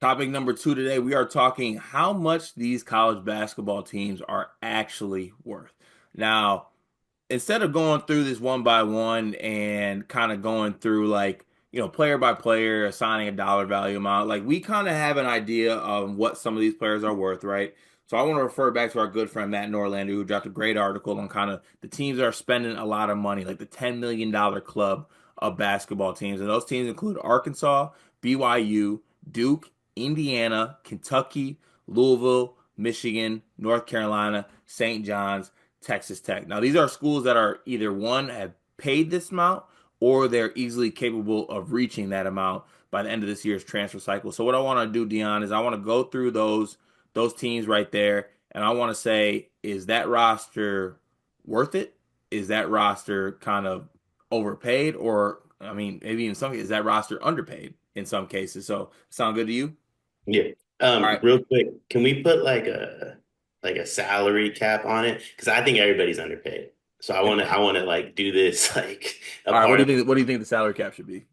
Topic number two today, we are talking how much these college basketball teams are actually worth. Now, instead of going through this one by one and kind of going through like, player by player, assigning a dollar value amount, like we kind of have an idea of what some of these players are worth, right? So I want to refer back to our good friend Matt Norlander, who dropped a great article on kind of the teams that are spending a lot of money, like the $10 million club of basketball teams. And those teams include Arkansas, BYU, Duke, Indiana, Kentucky, Louisville, Michigan, North Carolina, St. John's, Texas Tech. Now, these are schools that are either one have paid this amount or they're easily capable of reaching that amount by the end of this year's transfer cycle. So what I want to do, Dion, is I want to go through those teams right there, and I want to say, is that roster worth it? Is that roster kind of overpaid, or I mean, maybe in some cases, is that roster underpaid in some cases? So sound good to you? Yeah. All right. Real quick, can we put like a salary cap on it? Because I think everybody's underpaid. So I want to like do this like a All right. What part do of you think? What do you think the salary cap should be?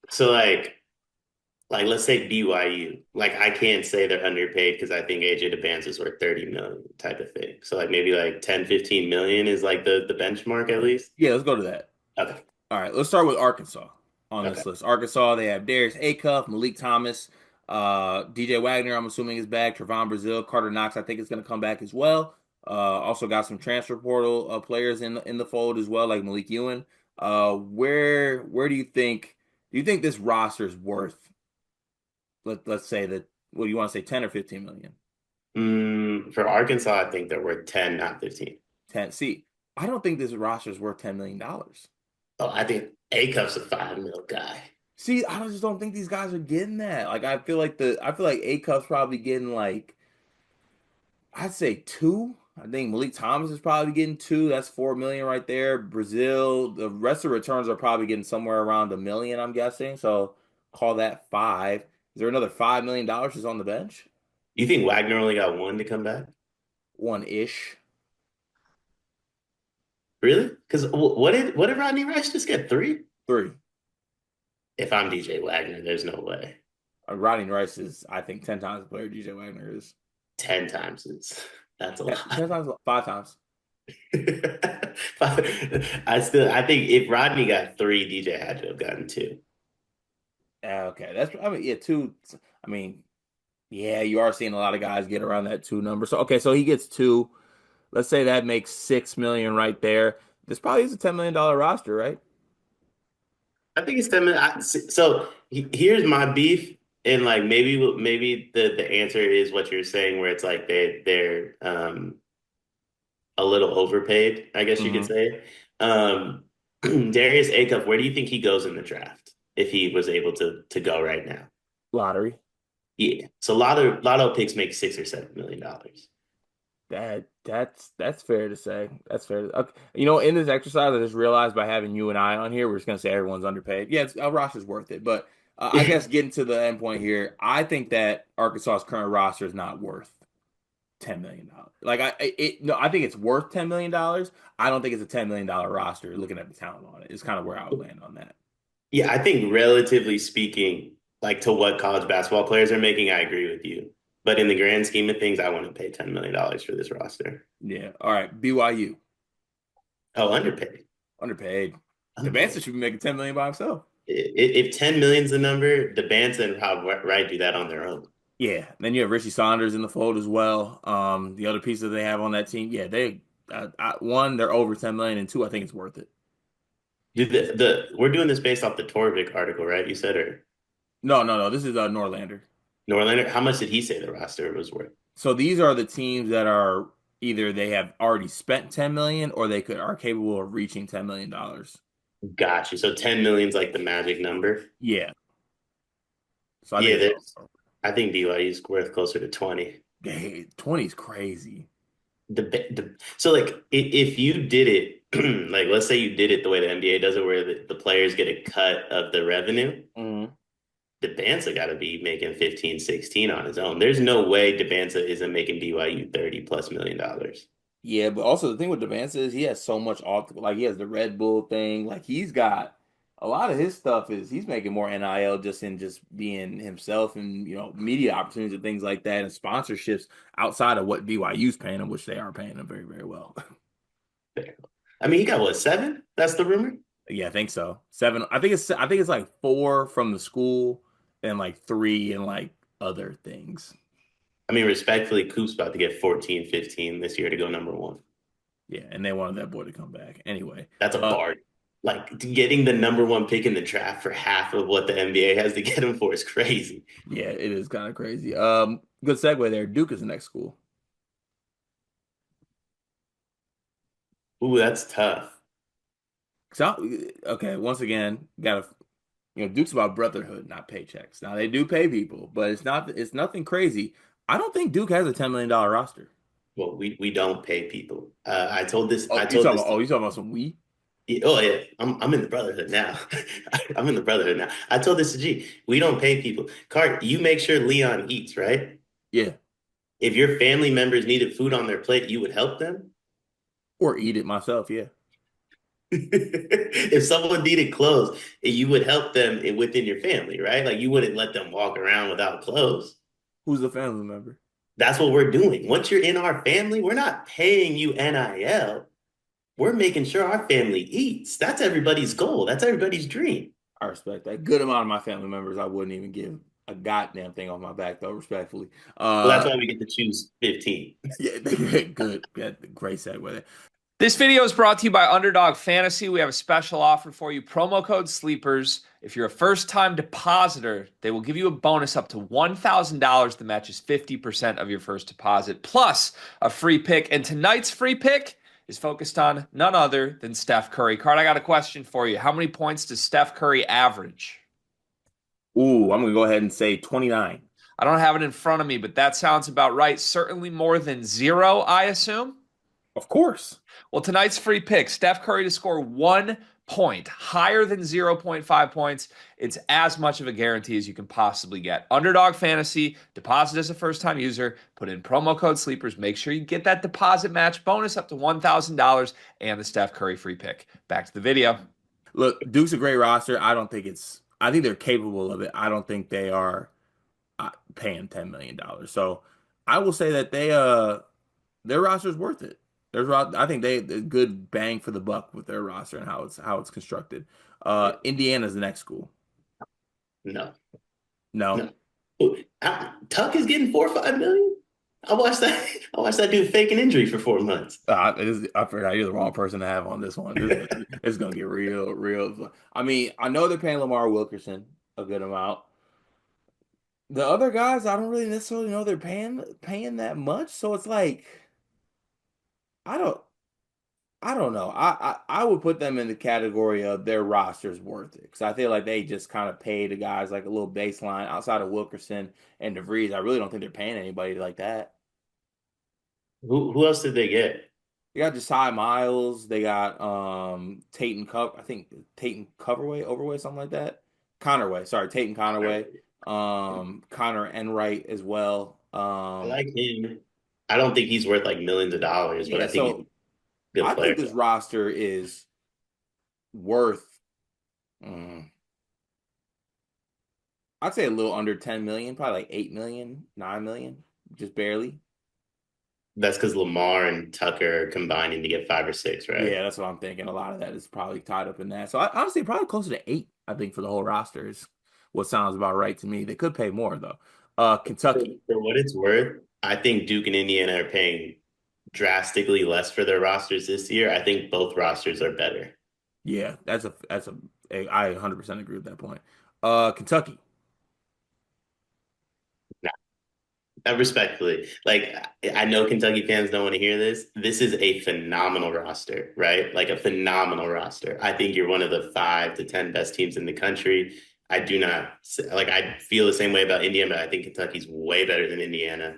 so like let's say BYU. Like I can't say they're underpaid because I think AJ DeBance is worth 30 million type of thing. So like maybe like 10, 15 million is like the benchmark at least. Yeah, let's go to that. Okay. All right, let's start with Arkansas on Okay. this list. Arkansas, they have Darius Acuff, Malik Thomas, DJ Wagner, I'm assuming is back, Trevon Brazile, Carter Knox, I think is going to come back as well. Also got some transfer portal players in the fold as well, like Malik Ewan. Where do you think this roster is worth? Let's say that. What do you want to say, 10 or 15 million? For Arkansas, I think they're worth 10, not 15. 10. See, I don't think this roster is worth $10 million. Oh, I think A-Cup's a 5 mil guy. See, I just don't think these guys are getting that. Like I feel like A Cup's probably getting like I'd say two. I think Malik Thomas is probably getting two. That's 4 million right there. Brazil, the rest of the returns are probably getting somewhere around a million, I'm guessing. So call that five. Is there another $5 million just on the bench? You think Wagner only got one to come back? One ish. Really? Because what did Rodney Rice just get? Three? Three. If I'm DJ Wagner, there's no way. Rodney Rice is, I think, 10 times the player DJ Wagner is. 10 times is that's a Ten lot. times, five times. I think if Rodney got three, DJ had to have gotten two. Okay, I mean, yeah, two. I mean, yeah, you are seeing a lot of guys get around that two number. So okay, so he gets two. Let's say that makes 6 million right there. This probably is a $10 million roster, right? I think it's 10 minutes. So here's my beef, and like maybe the answer is what you're saying, where it's like they're a little overpaid, I guess you could Hmm. say. Darius Acuff, where do you think he goes in the draft if he was able to go right now? Lottery. Yeah, so lotto picks make $6 or $7 million. That's fair to say. That's fair. Okay. In this exercise, I just realized by having you and I on here, we're just gonna say everyone's underpaid. Yeah, a roster's worth it, but I guess getting to the end point here, I think that Arkansas's current roster is not worth $10 million. Like no, I think it's worth $10 million. I don't think it's a $10 million roster. Looking at the talent on it, is kind of where I would land on that. Yeah, I think relatively speaking, like to what college basketball players are making, I agree with you. But in the grand scheme of things, I want to pay $10 million for this roster. Yeah. All right. BYU. Oh, underpaid. Underpaid. Devanza Underpaid. should be making 10 million by himself. If 10 million's the number, the Banta and Rob Wright do that on their own. Yeah. Then you have Richie Saunders in the fold as well. The other pieces they have on that team, yeah, one, they're over 10 million, and two, I think it's worth it. Dude, we're doing this based off the Torvik article, right? You said, or No, no, no. This is Norlander. Norlander. How much did he say the roster was worth? So these are the teams that are either they have already spent 10 million or they could are capable of reaching $10 million. Got you. So 10 million's like the magic number. Yeah. So I think Yeah, it's I think BYU's worth closer to 20. hey, 20 is crazy. So like if you did it, like let's say you did it the way the NBA does it, where the players get a cut of the revenue, Mhm. Debanza got to be making 15, 16 on his own. There's no way Debanza isn't making BYU 30 plus $1 million. Yeah, but also the thing with Devanza is he has so much off, like he has the Red Bull thing, like he's got a lot of his stuff is he's making more NIL just in just being himself and media opportunities and things like that and sponsorships outside of what BYU's paying him, which they are paying him very, very well. I mean, he got what, seven? That's the rumor. Yeah, I think so. Seven. I think it's like four from the school and like three and like other things. I mean, respectfully, Coop's about to get 14, 15 this year to go number one. Yeah, and they wanted that boy to come back. Anyway, That's a bar. Like getting the number one pick in the draft for half of what the NBA has to get him for is crazy. yeah, it is kind of crazy. Good segue there. Duke is the next school. Ooh, that's tough. So, okay, once again, gotta Duke's about brotherhood, not paychecks. Now they do pay people, but it's nothing crazy. I don't think Duke has a $10 million roster. Well, we don't pay people. I Oh, told this you talking about some we? Oh yeah, I'm in the brotherhood now. I'm in the brotherhood now. I told this to G. We don't pay people. Cart, you make sure Leon eats, right? Yeah, If your family members needed food on their plate, you would help them. or eat it myself. Yeah. If someone needed clothes, you would help them within your family, right? Like you wouldn't let them walk around without clothes. Who's the family member? That's what we're doing. Once you're in our family, we're not paying you NIL. We're making sure our family eats. That's everybody's goal. That's everybody's dream. I respect that. Good amount of my family members, I wouldn't even give a goddamn thing off my back, though, respectfully. Well, that's why we get to choose 15. Yeah, good. Yeah, great segue there. This video is brought to you by Underdog Fantasy. We have a special offer for you. Promo code SLEEPERS. If you're a first-time depositor, they will give you a bonus up to $1,000 that matches 50% of your first deposit, plus a free pick. And tonight's free pick is focused on none other than Steph Curry. Card, I got a question for you. How many points does Steph Curry average? Ooh, I'm gonna go ahead and say 29. I don't have it in front of me, but that sounds about right. Certainly more than zero, I assume. Of course. Well, tonight's free pick, Steph Curry to score 1 point, higher than zero point 0.5 points. It's as much of a guarantee as you can possibly get. Underdog Fantasy, deposit as a first-time user, put in promo code SLEEPERS. Make sure you get that deposit match bonus up to $1,000 and the Steph Curry free pick. Back to the video. Look, Duke's a great roster. I think they're capable of it. I don't think they are paying $10 million. So I will say that their roster is worth it. I think they good bang for the buck with their roster and how it's constructed. Indiana's the next school. No, No. no. Tuck is getting 4 or 5 million. I watched that. I watched that dude fake an injury for 4 months. I forgot you're the wrong person to have on this one. It's gonna get real, real. I mean, I know they're paying Lamar Wilkerson a good amount. The other guys, I don't really necessarily know they're paying that much. So it's like I don't I don't know. I would put them in the category of their roster's worth it because I feel like they just kind of pay the guys like a little baseline outside of Wilkerson and DeVries. I really don't think they're paying anybody like that. Who else did they get? They got Josiah Miles. They got Tate Cup. I think Tate Coverway, Overway, something like that. Connorway, sorry, Tate Connorway. Connor Enright as well. I like him. I don't think he's worth like millions of dollars, but Yeah, I think he's a so good I think player. this roster is worth. mm, I'd say a little under 10 million, probably like 8 million, 9 million, just barely. That's because Lamar and Tucker are combining to get 5 or 6, right? Yeah, that's what I'm thinking. A lot of that is probably tied up in that. So I honestly probably closer to 8, I think, for the whole roster is what sounds about right to me. They could pay more though. Kentucky. For what it's worth, I think Duke and Indiana are paying drastically less for their rosters this year. I think both rosters are better. Yeah, I 100% agree with that point. Kentucky. Respectfully, like I know Kentucky fans don't want to hear this. This is a phenomenal roster, right? Like a phenomenal roster. I think you're one of the 5 to 10 best teams in the country. I do not like. I feel the same way about Indiana, but I think Kentucky's way better than Indiana.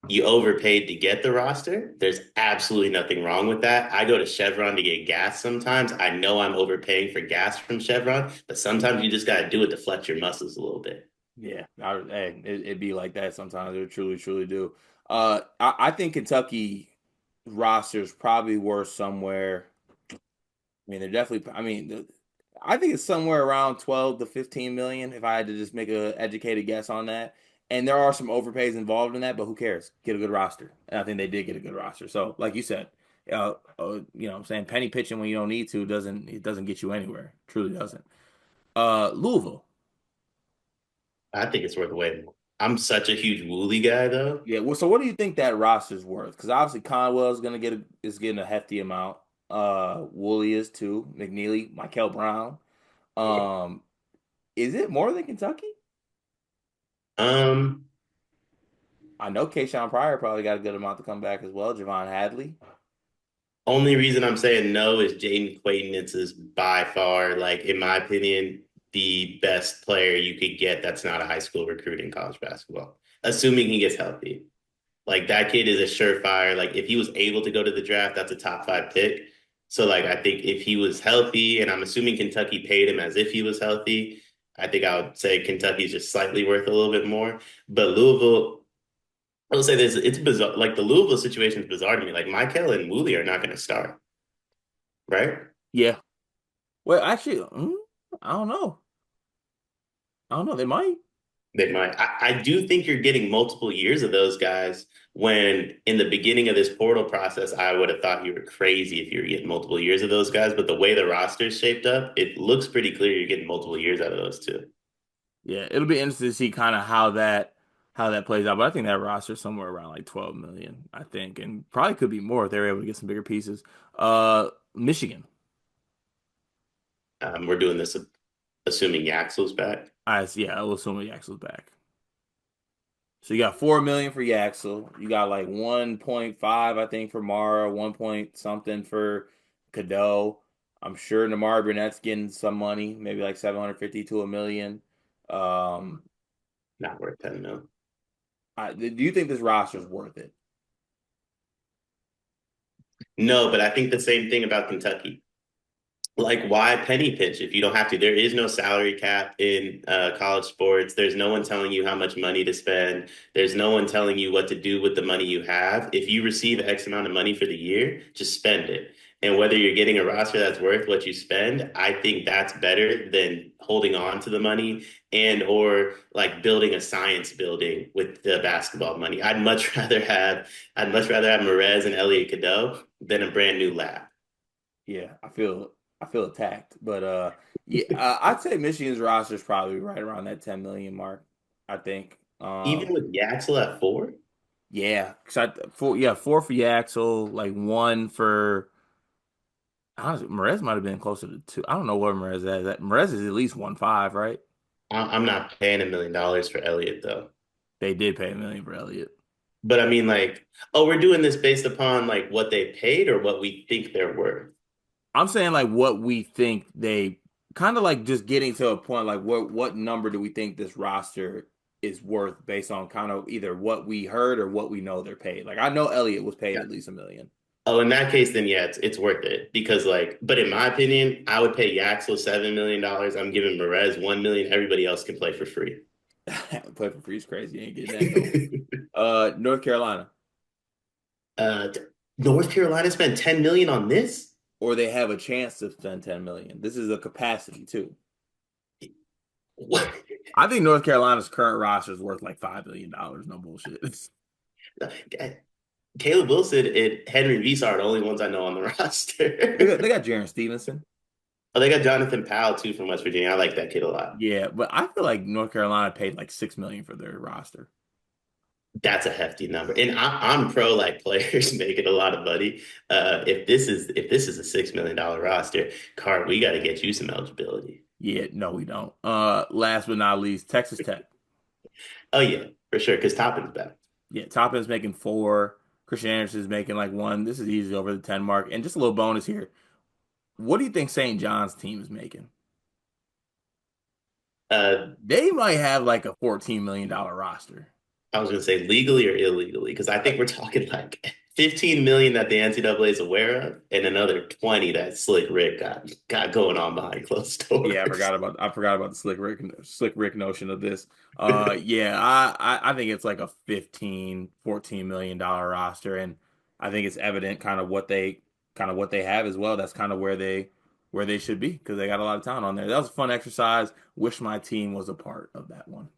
You overpaid to get the roster. There's absolutely nothing wrong with that. I go to Chevron to get gas sometimes. I know I'm overpaying for gas from Chevron, but sometimes you just got to do it to flex your muscles a little bit. Yeah, it'd be like that sometimes. It truly, truly do. I think Kentucky rosters probably worth somewhere. I mean, they're definitely. I mean, I think it's somewhere around 12 to 15 million if I had to just make a educated guess on that. And there are some overpays involved in that, but who cares? Get a good roster. And I think they did get a good roster. So, like you said, what I'm saying, penny pitching when you don't need to doesn't get you anywhere. Truly doesn't. Louisville. I think it's worth way more. I'm such a huge Wooly guy though. Yeah, well, so what do you think that roster's worth? Because obviously Conwell is getting a hefty amount. Woolley is too. McNeely, Michael Brown. Yeah. Um, is it more than Kentucky? Um, I know Kayshawn Pryor probably got a good amount to come back as well. Javon Hadley. Only reason I'm saying no is Jaden Quaidnitz is by far, like, in my opinion, the best player you could get that's not a high school recruit in college basketball, assuming he gets healthy. Like, that kid is a surefire. Like, if he was able to go to the draft, that's a top five pick. So, like, I think if he was healthy, and I'm assuming Kentucky paid him as if he was healthy, I think I would say Kentucky's just slightly worth a little bit more. But Louisville, I will say this, it's bizarre. Like the Louisville situation is bizarre to me. Like Michael and Woolley are not going to start, right? Yeah. Well, actually, I don't know. I don't know. They might. They might. I do think you're getting multiple years of those guys when in the beginning of this portal process, I would have thought you were crazy if you were getting multiple years of those guys. But the way the roster is shaped up, it looks pretty clear you're getting multiple years out of those two. Yeah, it'll be interesting to see kind of how that plays out. But I think that roster's somewhere around like 12 million, I think, and probably could be more if they're able to get some bigger pieces. Michigan. We're doing this assuming Yaxel's back. Yeah, I'll assume Yaxel's back. So you got 4 million for Yaxel. You got like 1.5, I think, for Mara, 1 point something for Cadeau. I'm sure Namari Burnett's getting some money, maybe like 750 to a million. Um, Not worth 10 mil. do you think this roster is worth it? No, but I think the same thing about Kentucky. Like, why penny pinch if you don't have to? There is no salary cap in college sports. There's no one telling you how much money to spend. There's no one telling you what to do with the money you have. If you receive X amount of money for the year, just spend it. And whether you're getting a roster that's worth what you spend, I think that's better than holding on to the money and or like building a science building with the basketball money. I'd much rather have Merez and Elliot Cadeau than a brand new lab. Yeah, I feel attacked, but yeah, I'd say Michigan's roster is probably right around that 10 million mark. I think. Even with Yaxel at four. Yeah, four for Yaxel, like one for honestly, Merez might have been closer to two. I don't know where Merez is at. Merez is at least 1.5, right? I'm not paying $1 million for Elliott though. They did pay a million for Elliott. But I mean, like, oh, we're doing this based upon like what they paid or what we think they're worth. I'm saying like what we think they kind of like just getting to a point like what number do we think this roster is worth based on kind of either what we heard or what we know they're paid. Like I know Elliott was paid Yeah. at least a million. Oh, in that case, then yeah, it's worth it because like, but in my opinion, I would pay Yaxel $7 million. I'm giving Merez 1 million. Everybody else can play for free. Play for free is crazy. You ain't getting that though. North Carolina. uh, North Carolina spent 10 million on this. Or they have a chance to spend 10 million. This is a capacity too. What? I think North Carolina's current roster is worth like $5 million. No bullshit. Caleb Wilson and Henry Visa are the only ones I know on the They roster. got, they got Jaron Stevenson. Oh, they got Jonathan Powell too from West Virginia. I like that kid a lot. Yeah, but I feel like North Carolina paid like 6 million for their roster. That's a hefty number, and I'm pro like players making a lot of money. If this is a $6 million roster, Card, we got to get you some eligibility. Yeah, no, we don't. Last but not least, Texas Tech. Oh yeah, for sure, because Toppin's back. Yeah, Toppin's making four. Christian Anderson's making like one. This is easy over the 10 mark. And just a little bonus here. What do you think St. John's team is making? Uh, They might have like a $14 million roster. I was gonna say legally or illegally, because I think we're talking like 15 million that the NCAA is aware of, and another 20 that Slick Rick got going on behind closed Yeah, doors. I forgot about the Slick Rick notion of this. Yeah, I think it's like a 15, $14 million roster, and I think it's evident kind of what they have as well. That's kind of where they where they should be because they got a lot of talent on there. That was a fun exercise. Wish my team was a part of that one.